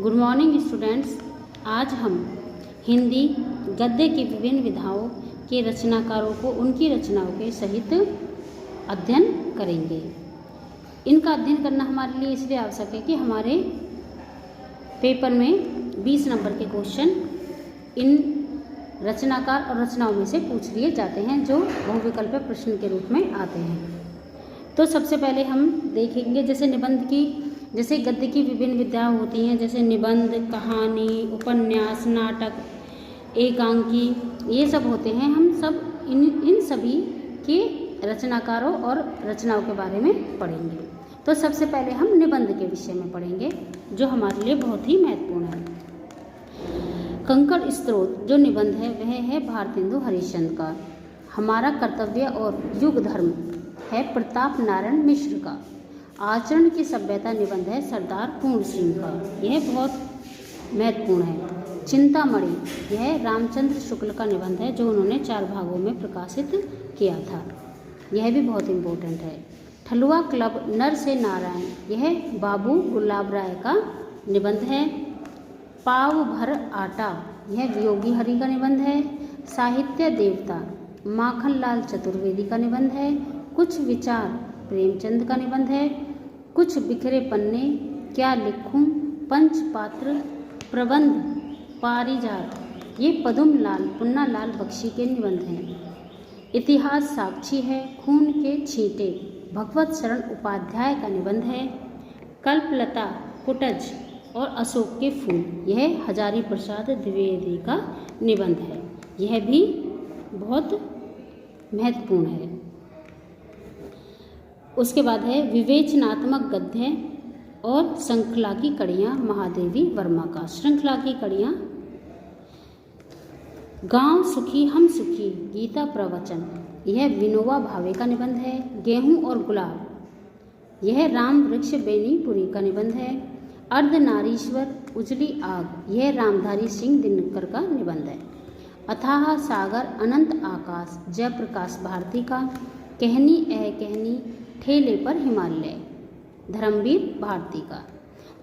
Good morning students. आज हम हिंदी गद्य की विभिन्न विधाओं के रचनाकारों को उनकी रचनाओं के सहित अध्ययन करेंगे। इनका अध्ययन करना हमारे लिए इसलिए आवश्यक है कि हमारे पेपर में 20 नंबर के क्वेश्चन इन रचनाकार और रचनाओं में से पूछ लिए जाते हैं जो बहुविकल्पीय प्रश्न के रूप में आते हैं। तो सबसे पहले हम देखेंगे जैसे गद्य की विभिन्न विधाएं होती हैं, जैसे निबंध, कहानी, उपन्यास, नाटक, एकांकी, ये सब होते हैं। हम सब इन सभी के रचनाकारों और रचनाओं के बारे में पढ़ेंगे। तो सबसे पहले हम निबंध के विषय में पढ़ेंगे जो हमारे लिए बहुत ही महत्वपूर्ण है। कंकड़ स्त्रोत जो निबंध है वह है भारतेंदु हरिश्चंद्र का। हमारा कर्तव्य और युग धर्म है प्रताप नारायण मिश्र का। आचरण की सभ्यता निबंध है सरदार पूर्ण सिंह का, यह बहुत महत्वपूर्ण है। चिंतामणि यह रामचंद्र शुक्ल का निबंध है जो उन्होंने 4 भागों में प्रकाशित किया था, यह भी बहुत इम्पोर्टेंट है। ठलुआ क्लब नर से नारायण यह बाबू गुलाब राय का निबंध है। पाव भर आटा यह वियोगी हरि का निबंध है। साहित्य देवता माखनलाल चतुर्वेदी का निबंध है। कुछ विचार प्रेमचंद का निबंध है। कुछ बिखरे पन्ने क्या लिखूं पंचपात्र प्रबंध पारिजात ये पदुमलाल पुन्नालाल बख्शी के निबंध हैं। इतिहास साक्षी है खून के छींटे भगवत शरण उपाध्याय का निबंध है। कल्पलता कुटज और अशोक के फूल यह हजारी प्रसाद द्विवेदी का निबंध है, यह भी बहुत महत्वपूर्ण है। उसके बाद है विवेचनात्मक गद्य और श्रृंखला की कड़ियाँ महादेवी वर्मा का। श्रृंखला की कड़ियाँ गांव सुखी हम सुखी गीता प्रवचन यह विनोबा भावे का निबंध है। गेहूं और गुलाब यह राम वृक्ष बेनीपुरी का निबंध है। अर्धनारीश्वर उजली आग यह रामधारी सिंह दिनकर का निबंध है। अथाह सागर अनंत आकाश जयप्रकाश भारती का। कहनी ए कहनी ठेले पर हिमालय धर्मवीर भारती का।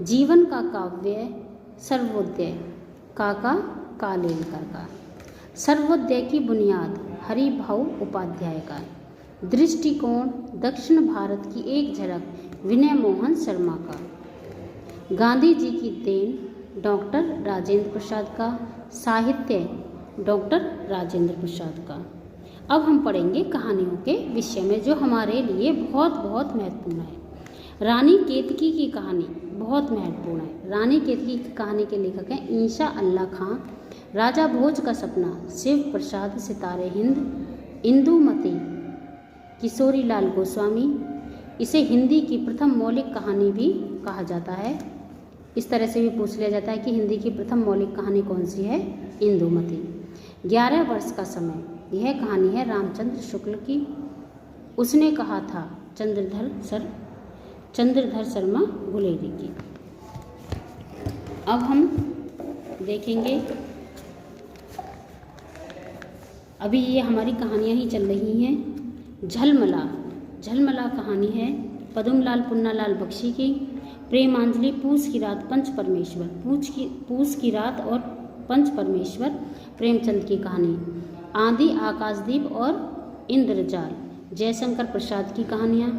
जीवन का काव्य सर्वोदय काका कालेलकर का। सर्वोदय की बुनियाद हरिभाऊ उपाध्याय का। दृष्टिकोण दक्षिण भारत की एक झलक विनय मोहन शर्मा का। गांधी जी की देन डॉक्टर राजेंद्र प्रसाद का। साहित्य डॉक्टर राजेंद्र प्रसाद का। अब हम पढ़ेंगे कहानियों के विषय में जो हमारे लिए बहुत महत्वपूर्ण है। रानी केतकी की कहानी बहुत महत्वपूर्ण है। रानी केतकी की कहानी के लेखक हैं इंशा अल्लाह खां। राजा भोज का सपना शिव प्रसाद सितारे हिंद। इंदुमती किशोरी लाल गोस्वामी। इसे हिंदी की प्रथम मौलिक कहानी भी कहा जाता है। इस तरह से भी पूछ लिया जाता है कि हिंदी की प्रथम मौलिक कहानी कौन सी है? इंदुमती। 11 वर्ष का समय यह कहानी है रामचंद्र शुक्ल की। उसने कहा था चंद्रधर शर्मा गुलेरी की। अब हम देखेंगे, अभी ये हमारी कहानियाँ ही चल रही हैं। झलमला कहानी है पदुमलाल पुन्नालाल बख्शी की। प्रेमांजलि पूस की रात पंच परमेश्वर पूस की रात और पंच परमेश्वर प्रेमचंद की कहानी। आंधी आकाशदीप और इंद्रजाल जयशंकर प्रसाद की कहानियाँ।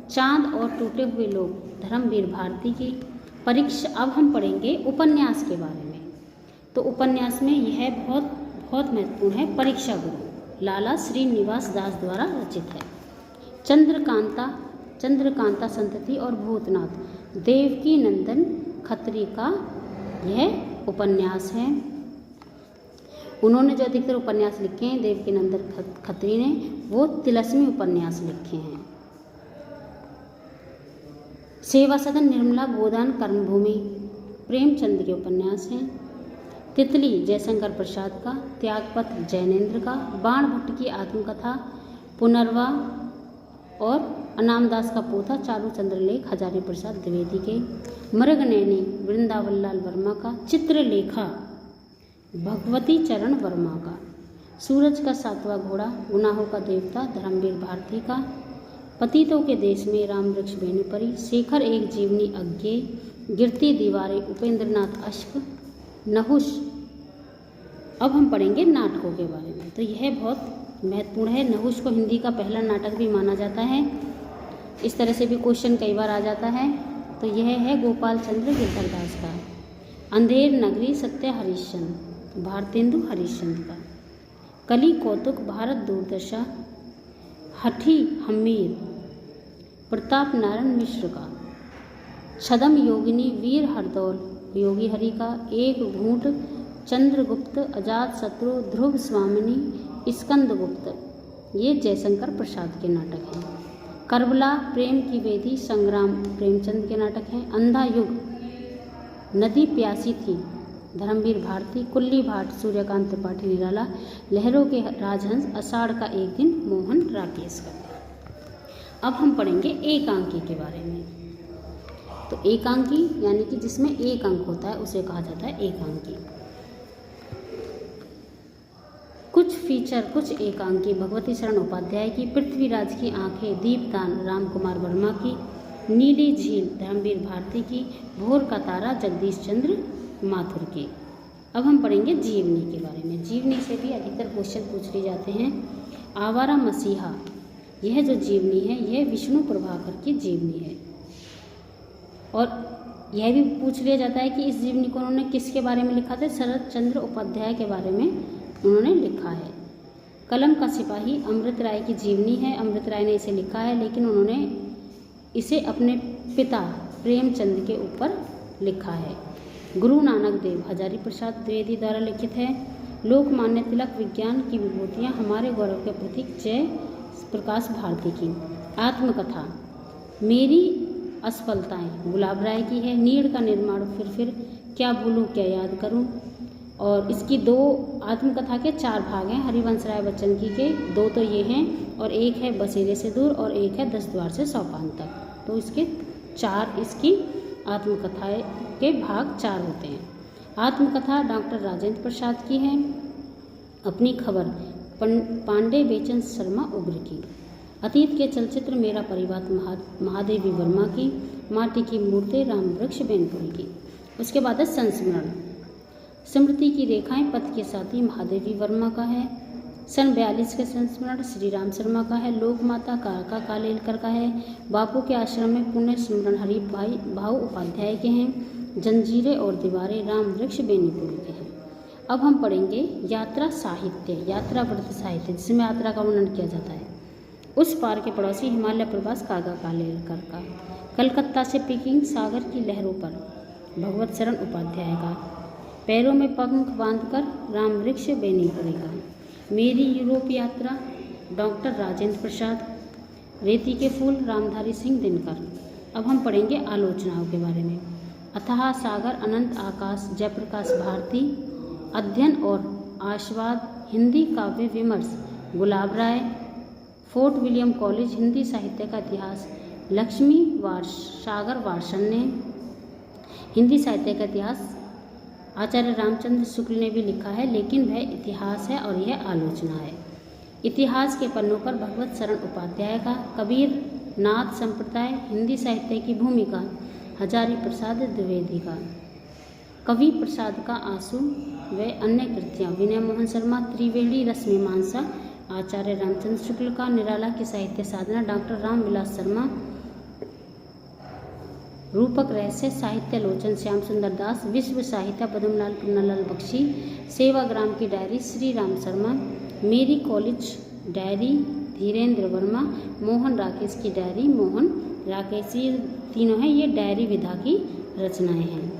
चांद और टूटे हुए लोग धर्मवीर भारती की। परीक्षा। अब हम पढ़ेंगे उपन्यास के बारे में। तो उपन्यास में यह बहुत महत्वपूर्ण है। परीक्षा गुरु लाला श्रीनिवास दास द्वारा रचित है। चंद्रकांता संतति और भूतनाथ देवकी नंदन खत्री का यह उपन्यास है। उन्होंने जो अधिकतर उपन्यास लिखे हैं देवकी नंदन खत्री ने वो तिलस्मी उपन्यास लिखे हैं। सेवा सदन निर्मला गोदान कर्मभूमि प्रेमचंद के उपन्यास हैं। तितली जयशंकर प्रसाद का। त्यागपत्र जैनेन्द्र का। बाण भट्ट की आत्मकथा पुनर्वा और अनामदास का पोथा चारू चंद्रलेख हजारी प्रसाद द्विवेदी के। मृगनयनी वृंदावन लाल वर्मा का। चित्रलेखा भगवती चरण वर्मा का। सूरज का 7वां घोड़ा गुनाहों का देवता धर्मवीर भारती का। पतितों के देश में राम वृक्ष बेनीपरी शेखर एक जीवनी अज्ञे गिरती दीवारें उपेंद्रनाथ अश्क, नहुष। अब हम पढ़ेंगे नाटकों के बारे में। तो यह बहुत महत्वपूर्ण है। नहुष को हिंदी का पहला नाटक भी माना जाता है। इस तरह से भी क्वेश्चन कई बार आ जाता है। तो यह है गोपाल चंद्र गिरधरदास का। अंधेर नगरी सत्य हरिश्चंद्र, भारतेंदु हरिश्चंद्र का। कली कौतुक भारत दूरदर्शा, हठी हमीर, प्रताप नारायण मिश्र का। छदम योगिनी वीर हरदौल, योगी हरि का। एक घूंट चंद्रगुप्त, अजात शत्रु, ध्रुव स्वामिनी, स्कंदगुप्त, ये जयशंकर प्रसाद के नाटक हैं। करबला, प्रेम की वेदी, संग्राम प्रेमचंद के नाटक हैं। अंधा युग, नदी प्यासी थी, धर्मवीर भारती, कुल्ली भाट, सूर्यकांत त्रिपाठी निराला, लहरों के राजहंस, आषाढ़ का एक दिन, मोहन राकेश का। अब हम पढ़ेंगे एकांकी के बारे में। तो एकांकी यानी कि जिसमें एक अंक होता है उसे कहा जाता है एकांकी। कुछ एकांकी भगवती शरण उपाध्याय की, पृथ्वीराज की आंखें, दीपदान राम कुमार वर्मा की, नीली झील धर्मवीर भारती की, भोर का तारा जगदीश चंद्र माथुर की। अब हम पढ़ेंगे जीवनी के बारे में। जीवनी से भी अधिकतर क्वेश्चन पूछ लिए जाते हैं। आवारा मसीहा, यह जो जीवनी है यह विष्णु प्रभाकर की जीवनी है। और यह भी पूछ लिया जाता है कि इस जीवनी को उन्होंने किसके बारे में लिखा था? शरद चंद्र उपाध्याय के बारे में उन्होंने लिखा है। कलम का सिपाही अमृत राय की जीवनी है। अमृत राय ने इसे लिखा है, लेकिन उन्होंने इसे अपने पिता प्रेमचंद के ऊपर लिखा है। गुरु नानक देव हजारी प्रसाद द्विवेदी द्वारा लिखित है। लोकमान्य तिलक विज्ञान की विभूतियाँ हमारे गौरव के प्रतीक जय प्रकाश भारती की। आत्मकथा मेरी असफलताएं गुलाब राय की है। नीड़ का निर्माण फिर क्या भूलूं क्या याद करूं। और इसकी 2 आत्मकथा के 4 भाग हैं। हरिवंश राय बच्चन की के 2 तो ये हैं और एक है बसेरे से दूर और एक है 10 द्वार से सोपान तक। तो इसके 4 इसकी आत्मकथाएं के भाग 4 होते हैं। आत्मकथा डॉक्टर राजेंद्र प्रसाद की है। अपनी खबर पांडे बेचन शर्मा उग्र की। अतीत के चलचित्र मेरा परिवार महादेवी वर्मा की। माटी की मूर्ति रामवृक्ष बेनपुरी की। उसके बाद है संस्मरण, स्मृति की रेखाएं पथ के साथी महादेवी वर्मा का है। सन 42 के संस्मरण श्री राम शर्मा का है। लोक माता काका कालेलकर का है। बापू के आश्रम में पुण्य स्मरण हरि भाऊ उपाध्याय के हैं। जंजीरें और दीवारें रामवृक्ष बेनीपुरी के हैं। अब हम पढ़ेंगे यात्रा साहित्य, यात्रा व्रत साहित्य जिसमें यात्रा का वर्णन किया जाता है। उस पार के पड़ोसी हिमालय प्रवास काका कालेलकर का। कलकत्ता से पीकिंग सागर की लहरों पर भगवत शरण उपाध्याय का। पैरों में पंख बांधकर रामवृक्ष बेनीपुरी का। मेरी यूरोप यात्रा डॉक्टर राजेंद्र प्रसाद। रेती के फूल रामधारी सिंह दिनकर। अब हम पढ़ेंगे आलोचनाओं के बारे में। अथाह सागर अनंत आकाश जयप्रकाश भारती। अध्ययन और आस्वाद हिंदी काव्य विमर्श गुलाब राय। फोर्ट विलियम कॉलेज हिंदी साहित्य का इतिहास लक्ष्मी सागर वार्षण ने। हिंदी साहित्य का इतिहास आचार्य रामचंद्र शुक्ल ने भी लिखा है, लेकिन वह इतिहास है और यह आलोचना है। इतिहास के पन्नों पर भगवत शरण उपाध्याय का। कबीर नाथ संप्रदाय हिंदी साहित्य की भूमिका हजारी प्रसाद द्विवेदी का। कवि प्रसाद का आंसू व अन्य कृतियाँ विनय मोहन शर्मा। त्रिवेणी रश्मिमांसा आचार्य रामचंद्र शुक्ल का। निराला की साहित्य साधना डॉक्टर रामविलास शर्मा। रूपक रहस्य साहित्य लोचन श्याम सुंदर दास। विश्व साहित्य पद्मलाल पन्नालाल बख्शी। सेवाग्राम की डायरी श्री राम शर्मा। मेरी कॉलेज डायरी धीरेन्द्र वर्मा। मोहन राकेश की डायरी मोहन राकेश। ये तीनों हैं, ये डायरी विधा की रचनाएं हैं।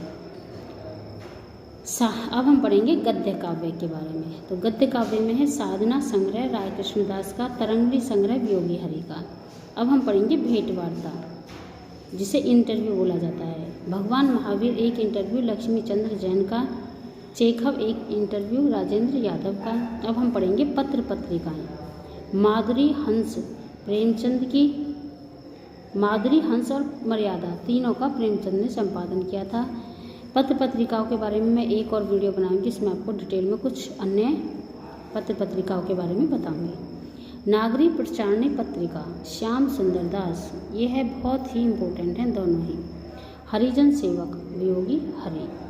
अब हम पढ़ेंगे गद्य काव्य के बारे में। तो गद्य काव्य में है साधना संग्रह राय कृष्णदास का। तरंगली संग्रह योगी हरि का। अब हम पढ़ेंगे भेंट वार्ता जिसे इंटरव्यू बोला जाता है। भगवान महावीर एक इंटरव्यू लक्ष्मी चंद्र जैन का। चेखव एक इंटरव्यू राजेंद्र यादव का। अब हम पढ़ेंगे पत्र पत्रिकाएं। माधुरी हंस प्रेमचंद की। माधुरी हंस और मर्यादा तीनों का प्रेमचंद ने संपादन किया था। पत्र पत्रिकाओं के बारे में मैं एक और वीडियो बनाऊंगी जिसमें आपको डिटेल में कुछ अन्य पत्र पत्रिकाओं के बारे में बताऊंगी। नागरिक प्रचारणी पत्रिका श्याम सुंदर दास, ये है बहुत ही इम्पोर्टेंट हैं दोनों ही। हरिजन सेवक वियोगी हरि।